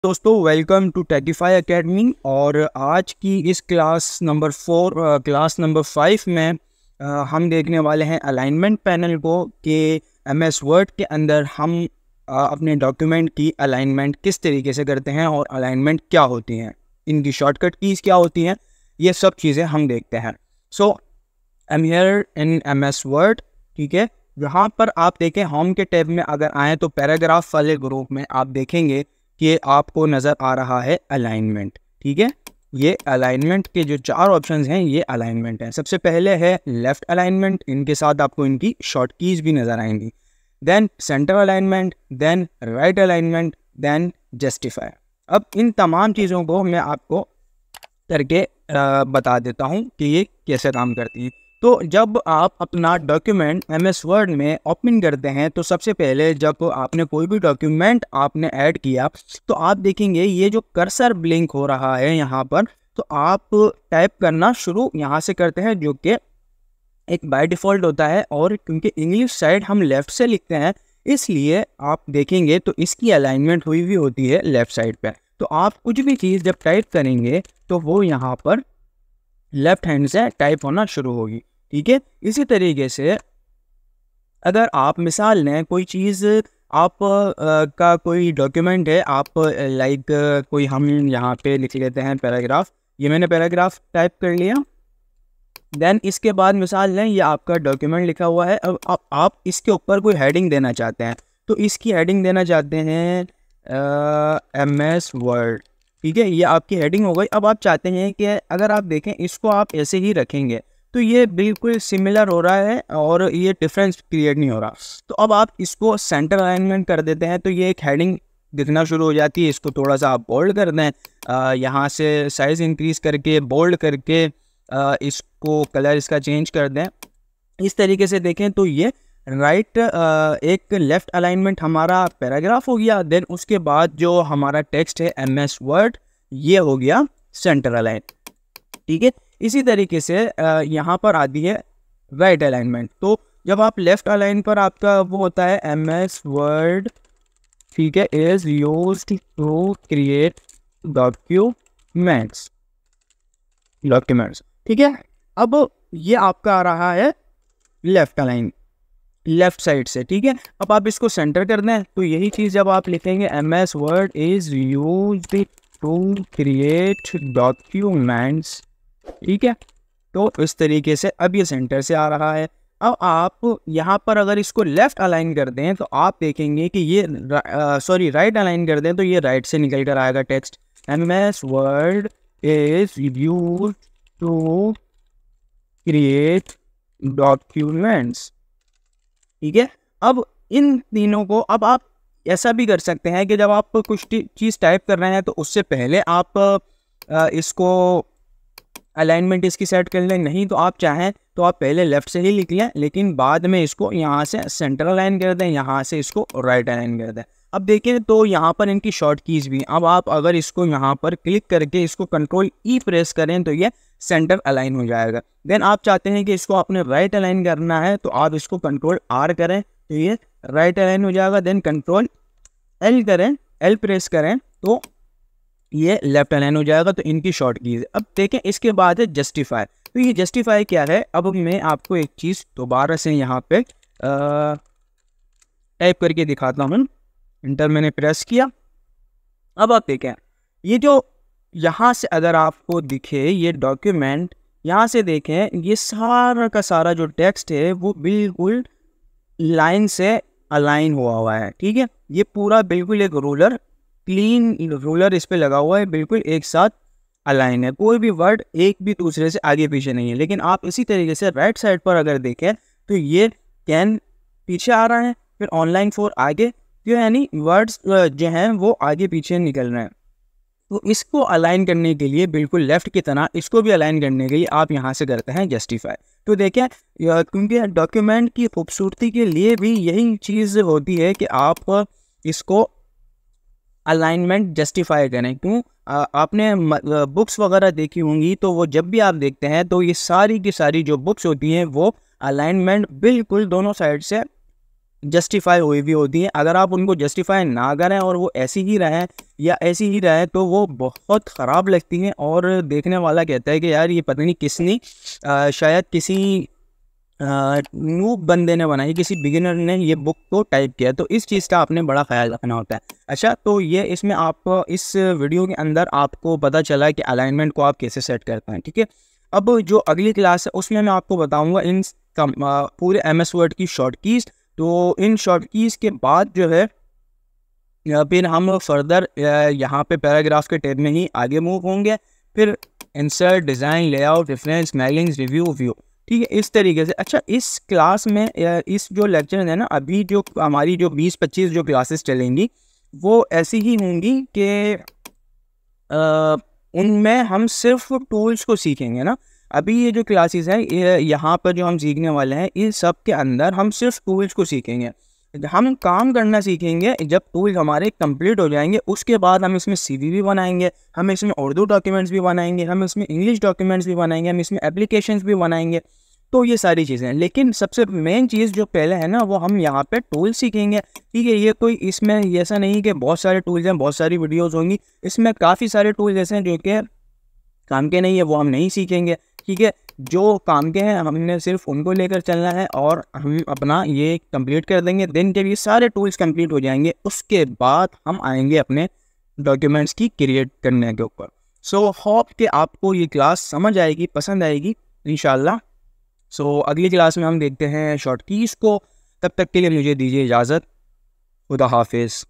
दोस्तों, welcome to टेकिफाई academy. और आज की इस क्लास नंबर 5 में हम देखने वाले हैं अलाइनमेंट पैनल को कि एमएस वर्ड के अंदर हम अपने डॉक्यूमेंट की अलाइनमेंट किस तरीके से करते हैं और अलाइनमेंट क्या होती हैं, इनकी शॉर्टकट कीज़ क्या होती हैं, ये सब चीज़ें हम देखते हैं। So I am here in MS word. ठीक है, यहाँ पर आप देखें होम के टैब में अगर आएँ तो पैराग्राफ वाले ग्रुप में आप देखेंगे कि आपको नज़र आ रहा है अलाइनमेंट। ठीक है, ये अलाइनमेंट के जो 4 ऑप्शंस हैं ये अलाइनमेंट हैं। सबसे पहले है लेफ़्ट अलाइनमेंट, इनके साथ आपको इनकी शॉर्ट कीज़ भी नज़र आएंगी। Then centre alignment, then right alignment, then justify. अब इन तमाम चीज़ों को मैं आपको करके बता देता हूँ कि ये कैसे काम करती हैं। तो जब आप अपना डॉक्यूमेंट एमएस वर्ड में ओपन करते हैं तो सबसे पहले जब आपने कोई भी डॉक्यूमेंट आपने ऐड किया तो आप देखेंगे ये जो कर्सर ब्लिंक हो रहा है यहाँ पर, तो आप टाइप करना शुरू यहाँ से करते हैं, जो कि एक बाय डिफ़ॉल्ट होता है। और क्योंकि इंग्लिश साइड हम लेफ़्ट से लिखते हैं इसलिए आप देखेंगे तो इसकी अलाइनमेंट हुई होती है लेफ़्ट साइड पर। तो आप कुछ भी चीज़ जब टाइप करेंगे तो वो यहाँ पर लेफ्ट हैंड से टाइप होना शुरू होगी। ठीक है, इसी तरीके से अगर आप मिसाल लें कोई चीज़ आप का कोई डॉक्यूमेंट है, आप लाइक कोई हम यहाँ पे लिख लेते हैं पैराग्राफ। ये मैंने पैराग्राफ टाइप कर लिया। देन इसके बाद मिसाल लें ये आपका डॉक्यूमेंट लिखा हुआ है। अब आप इसके ऊपर कोई हेडिंग देना चाहते हैं तो इसकी हेडिंग देना चाहते हैं एमएस वर्ड। ठीक है, ये आपकी हेडिंग हो गई। अब आप चाहते हैं कि अगर आप देखें इसको आप ऐसे ही रखेंगे तो ये बिल्कुल सिमिलर हो रहा है और ये डिफरेंस क्रिएट नहीं हो रहा। तो अब आप इसको सेंटर अलाइनमेंट कर देते हैं तो ये एक हेडिंग दिखना शुरू हो जाती है। इसको थोड़ा सा आप बोल्ड कर दें, यहाँ से साइज़ इंक्रीज़ करके बोल्ड करके इसको कलर इसका चेंज कर दें। इस तरीके से देखें तो ये राइट एक लेफ़्ट अलाइनमेंट हमारा पैराग्राफ हो गया। देन उसके बाद जो हमारा टेक्स्ट है एमएस वर्ड ये हो गया सेंटर अलाइन। ठीक है, इसी तरीके से यहाँ पर आती है राइट अलाइनमेंट। तो जब आप लेफ़्ट अलाइन पर आपका वो होता है एमएस वर्ड, ठीक है, is used to create documents. ठीक है, अब ये आपका आ रहा है लेफ़्ट अलाइन लेफ़्ट साइड से। ठीक है, अब आप इसको सेंटर कर दें तो यही चीज़ जब आप लिखेंगे MS Word is used to create documents. ठीक है, तो इस तरीके से अब ये सेंटर से आ रहा है। अब आप यहाँ पर अगर इसको लेफ़्ट अलाइन कर दें तो आप देखेंगे कि ये राइट अलाइन कर दें तो ये राइट से निकल कर आएगा text. MS Word is used to create documents. ठीक है, अब इन तीनों को अब आप ऐसा भी कर सकते हैं कि जब आप कुछ चीज़ टाइप कर रहे हैं तो उससे पहले आप इसको अलाइनमेंट इसकी सेट कर लें। नहीं तो आप चाहें तो आप पहले लेफ़्ट से ही लिख लें, लेकिन बाद में इसको यहाँ से सेंटर अलाइन कर दें, यहाँ से इसको राइट अलाइन कर दें। अब देखें तो यहाँ पर इनकी शॉर्ट कीज़ भी। अब आप अगर इसको यहाँ पर क्लिक करके इसको कंट्रोल ई प्रेस करें तो ये सेंटर अलाइन हो जाएगा। देन आप चाहते हैं कि इसको आपने राइट अलाइन करना है तो आप इसको कंट्रोल आर करें तो ये राइट अलाइन हो जाएगा। देन कंट्रोल एल करें, एल प्रेस करें तो ये लेफ्ट अलाइन हो जाएगा। तो इनकी शॉर्ट कीज़। अब देखें इसके बाद है जस्टिफाई। तो ये जस्टिफाई क्या है, अब मैं आपको एक चीज़ दोबारा से यहाँ पे टाइप करके दिखाता हूँ। इंटर मैंने प्रेस किया। अब आप देखें ये जो यहाँ से अगर आपको दिखे ये डॉक्यूमेंट, यहाँ से देखें ये सारा का सारा जो टेक्स्ट है वो बिल्कुल लाइन से अलाइन हुआ है। ठीक है, ये पूरा बिल्कुल एक क्लीन रूलर इस पे लगा हुआ है, बिल्कुल एक साथ अलाइन है, कोई भी वर्ड एक भी दूसरे से आगे पीछे नहीं है। लेकिन आप इसी तरीके से राइट साइड पर अगर देखें तो ये कैन पीछे आ रहा है, फिर ऑनलाइन फॉर आगे, क्यों, यानी वर्ड्स जो हैं वो आगे पीछे निकल रहे हैं। तो इसको अलाइन करने के लिए बिल्कुल लेफ़्ट की तरह इसको भी अलाइन करने के लिए आप यहाँ से करते हैं जस्टिफाई। तो देखें क्योंकि डॉक्यूमेंट की खूबसूरती के लिए भी यही चीज़ होती है कि आप इसको अलाइनमेंट जस्टिफाई करें। क्यों, आपने बुक्स वगैरह देखी होंगी तो वो जब भी आप देखते हैं तो ये सारी की सारी जो बुक्स होती हैं वो अलाइनमेंट बिल्कुल दोनों साइड से जस्टिफाई हुई भी होती हैं। अगर आप उनको जस्टिफाई ना करें और वो ऐसी ही रहें या ऐसी ही रहे तो वो बहुत ख़राब लगती हैं और देखने वाला कहता है कि यार ये पता नहीं किसने शायद किसी नूब बंदे ने बनाई, किसी बिगिनर ने ये बुक को टाइप किया। तो इस चीज़ का आपने बड़ा ख्याल रखना होता है। अच्छा, तो ये इसमें आप इस वीडियो के अंदर आपको पता चला कि अलाइनमेंट को आप कैसे सेट करते हैं, ठीक है। अब जो अगली क्लास है उसमें मैं आपको बताऊंगा इन पूरे MS वर्ड की शॉर्ट कीज़। तो इन शॉर्ट कीज़ के बाद जो है फिर हम फर्दर यहाँ पे पैराग्राफ के टैब में ही आगे मूव होंगे। फिर insert, design, layout, reference, mailings, review, view, ठीक है, इस तरीके से। अच्छा, इस क्लास में इस जो लेक्चर है ना, अभी जो हमारी जो 20-25 जो क्लासेस चलेंगी वो ऐसी ही होंगी कि उनमें हम सिर्फ टूल्स को सीखेंगे ना। अभी ये जो क्लासेस हैं यहाँ पर जो हम सीखने वाले हैं, इस सब के अंदर हम सिर्फ टूल्स को सीखेंगे। हम काम करना सीखेंगे जब टूल हमारे कंप्लीट हो जाएंगे। उसके बाद हम इसमें CV भी बनाएंगे, हम इसमें उर्दू डॉक्यूमेंट्स भी बनाएंगे, हम इसमें इंग्लिश डॉक्यूमेंट्स भी बनाएंगे, हम इसमें एप्लीकेशंस भी बनाएंगे। तो ये सारी चीज़ें हैं, लेकिन सबसे मेन चीज़ जो पहले है ना वो हम यहाँ पे टूल सीखेंगे, ठीक है। ये कोई इसमें ऐसा नहीं कि बहुत सारे टूल्स हैं, बहुत सारी वीडियोस होंगी, इसमें काफ़ी सारे टूल्स ऐसे हैं जो कि काम के नहीं है, वो हम नहीं सीखेंगे, ठीक है। जो काम के हैं हमने सिर्फ उनको लेकर चलना है और हम अपना ये कंप्लीट कर देंगे। दिन जब ये सारे टूल्स कंप्लीट हो जाएंगे उसके बाद हम आएंगे अपने डॉक्यूमेंट्स की क्रिएट करने के ऊपर। सो होप कि आपको ये क्लास समझ आएगी, पसंद आएगी इंशाल्लाह। सो अगली क्लास में हम देखते हैं शॉर्ट कीज़ को। तब तक के लिए मुझे दीजिए इजाज़त। खुदा हाफिज़।